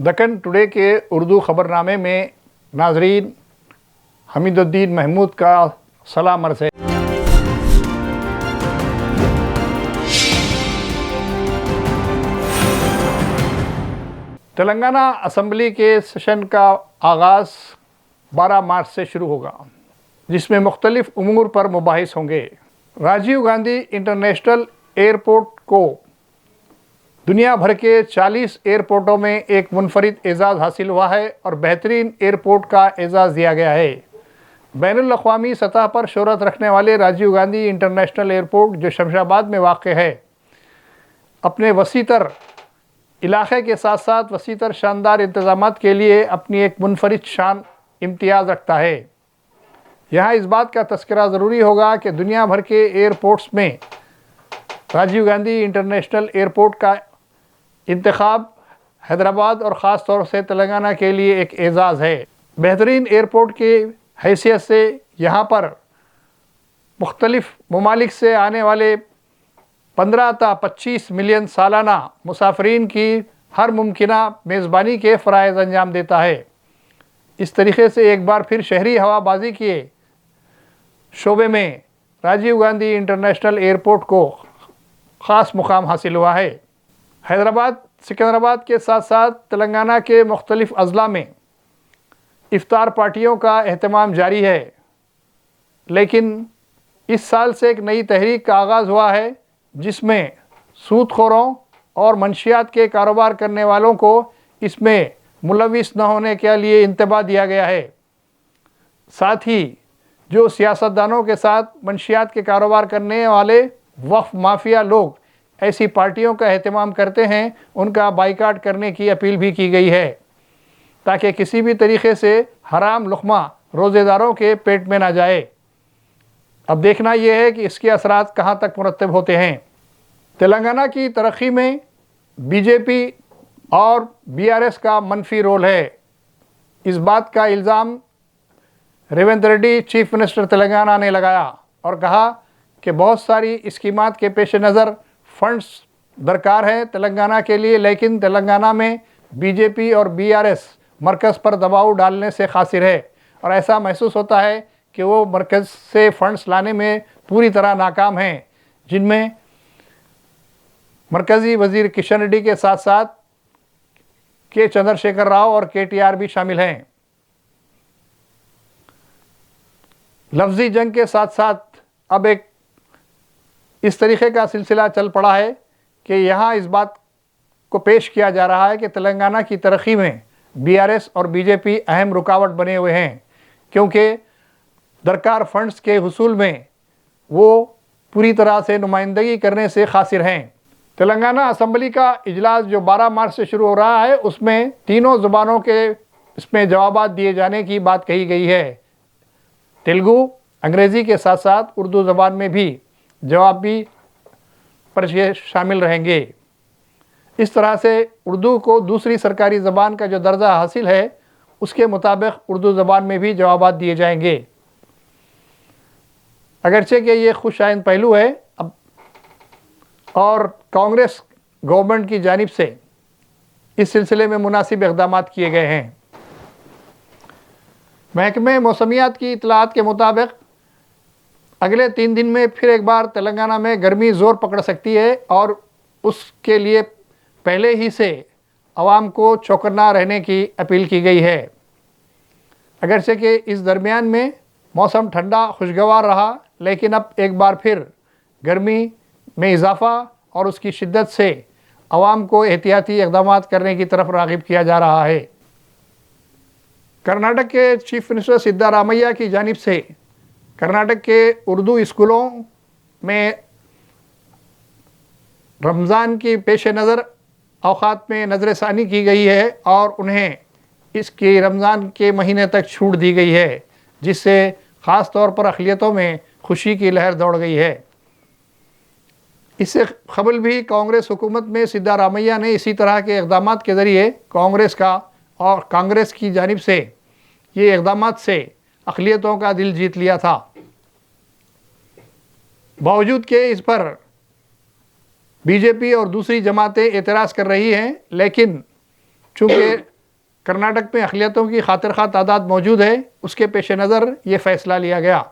Deccan today کے اردو خبر نامے میں ناظرین حمید الدین محمود کا سلام عرض ہے۔ تلنگانہ اسمبلی کے سیشن کا آغاز 12 مارچ سے شروع ہوگا، جس میں مختلف امور پر مباحث ہوں گے۔ راجیو گاندھی انٹرنیشنل ایئرپورٹ کو دنیا بھر کے 40 ایئرپورٹوں میں ایک منفرد اعزاز حاصل ہوا ہے اور بہترین ایئرپورٹ کا اعزاز دیا گیا ہے۔ بین الاقوامی سطح پر شہرت رکھنے والے راجیو گاندھی انٹرنیشنل ایئرپورٹ، جو شمشاد آباد میں واقع ہے، اپنے وسیع تر علاقے کے ساتھ ساتھ وسیع تر شاندار انتظامات کے لیے اپنی ایک منفرد شان امتیاز رکھتا ہے۔ یہاں اس بات کا تذکرہ ضروری ہوگا کہ دنیا بھر کے ایئرپورٹس میں راجیو گاندھی انٹرنیشنل ایئرپورٹ کا انتخاب حیدرآباد اور خاص طور سے تلنگانہ کے لیے ایک اعزاز ہے۔ بہترین ایئرپورٹ کی حیثیت سے یہاں پر مختلف ممالک سے آنے والے 15 تا 25 ملین سالانہ مسافرین کی ہر ممکنہ میزبانی کے فرائض انجام دیتا ہے۔ اس طریقے سے ایک بار پھر شہری ہوا بازی کے شعبے میں راجیو گاندھی انٹرنیشنل ایئرپورٹ کو خاص مقام حاصل ہوا ہے۔ حیدرآباد، سکندرآباد کے ساتھ ساتھ تلنگانہ کے مختلف اضلاع میں افطار پارٹیوں کا اہتمام جاری ہے، لیکن اس سال سے ایک نئی تحریک کا آغاز ہوا ہے، جس میں سود خوروں اور منشیات کے کاروبار کرنے والوں کو اس میں ملوث نہ ہونے کے لیے انتباہ دیا گیا ہے۔ ساتھ ہی جو سیاستدانوں کے ساتھ منشیات کے کاروبار کرنے والے وقف مافیا لوگ ایسی پارٹیوں کا اہتمام کرتے ہیں، ان کا بائیکاٹ کرنے کی اپیل بھی کی گئی ہے، تاکہ کسی بھی طریقے سے حرام لقمہ روزے داروں کے پیٹ میں نہ جائے۔ اب دیکھنا یہ ہے کہ اس کے اثرات کہاں تک مرتب ہوتے ہیں۔ تلنگانہ کی ترقی میں بی جے پی اور بی آر ایس کا منفی رول ہے۔ اس بات کا الزام ریونت ریڈی چیف منسٹر تلنگانہ نے لگایا اور کہا کہ بہت ساری اسکیمات کے پیش نظر فنڈز درکار ہیں تلنگانہ کے لیے، لیکن تلنگانہ میں بی جے پی اور بی آر ایس مرکز پر دباؤ ڈالنے سے قاصر ہے، اور ایسا محسوس ہوتا ہے کہ وہ مرکز سے فنڈز لانے میں پوری طرح ناکام ہیں، جن میں مرکزی وزیر کشن ریڈی کے ساتھ ساتھ کے چندر شیکھر راؤ اور کے ٹی آر بھی شامل ہیں۔ لفظی جنگ کے ساتھ ساتھ اب ایک اس طریقے کا سلسلہ چل پڑا ہے کہ یہاں اس بات کو پیش کیا جا رہا ہے کہ تلنگانہ کی ترقی میں بی آر ایس اور بی جے پی اہم رکاوٹ بنے ہوئے ہیں، کیونکہ درکار فنڈز کے حصول میں وہ پوری طرح سے نمائندگی کرنے سے قاصر ہیں۔ تلنگانہ اسمبلی کا اجلاس جو 12 مارچ سے شروع ہو رہا ہے، اس میں تینوں زبانوں کے اس میں جوابات دیے جانے کی بات کہی گئی ہے۔ تیلگو، انگریزی کے ساتھ ساتھ اردو زبان میں بھی جواب بھی پر شامل رہیں گے۔ اس طرح سے اردو کو دوسری سرکاری زبان کا جو درجہ حاصل ہے، اس کے مطابق اردو زبان میں بھی جوابات دیے جائیں گے۔ اگرچہ کہ یہ خوش آئند پہلو ہے اور کانگریس گورنمنٹ کی جانب سے اس سلسلے میں مناسب اقدامات کیے گئے ہیں۔ محکمہ موسمیات کی اطلاعات کے مطابق اگلے 3 دن میں پھر ایک بار تلنگانہ میں گرمی زور پکڑ سکتی ہے، اور اس کے لیے پہلے ہی سے عوام کو چوکنا رہنے کی اپیل کی گئی ہے۔ اگرچہ کہ اس درمیان میں موسم ٹھنڈا خوشگوار رہا، لیکن اب ایک بار پھر گرمی میں اضافہ اور اس کی شدت سے عوام کو احتیاطی اقدامات کرنے کی طرف راغب کیا جا رہا ہے۔ کرناٹک کے چیف منسٹر سدھارمیہ کی جانب سے کرناٹک کے اردو اسکولوں میں رمضان کی پیش نظر اوقات میں نظر ثانی کی گئی ہے، اور انہیں اس کی رمضان کے مہینے تک چھوٹ دی گئی ہے، جس سے خاص طور پر اقلیتوں میں خوشی کی لہر دوڑ گئی ہے۔ اس سے قبل بھی کانگریس حکومت میں سدھارمیہ نے اسی طرح کے اقدامات کے ذریعے کانگریس کی جانب سے یہ اقدامات سے اقلیتوں کا دل جیت لیا تھا۔ باوجود کہ اس پر بی جے پی اور دوسری جماعتیں اعتراض کر رہی ہیں، لیکن چونکہ کرناٹک میں اقلیتوں کی خاطر خواہ تعداد موجود ہے، اس کے پیش نظر یہ فیصلہ لیا گیا۔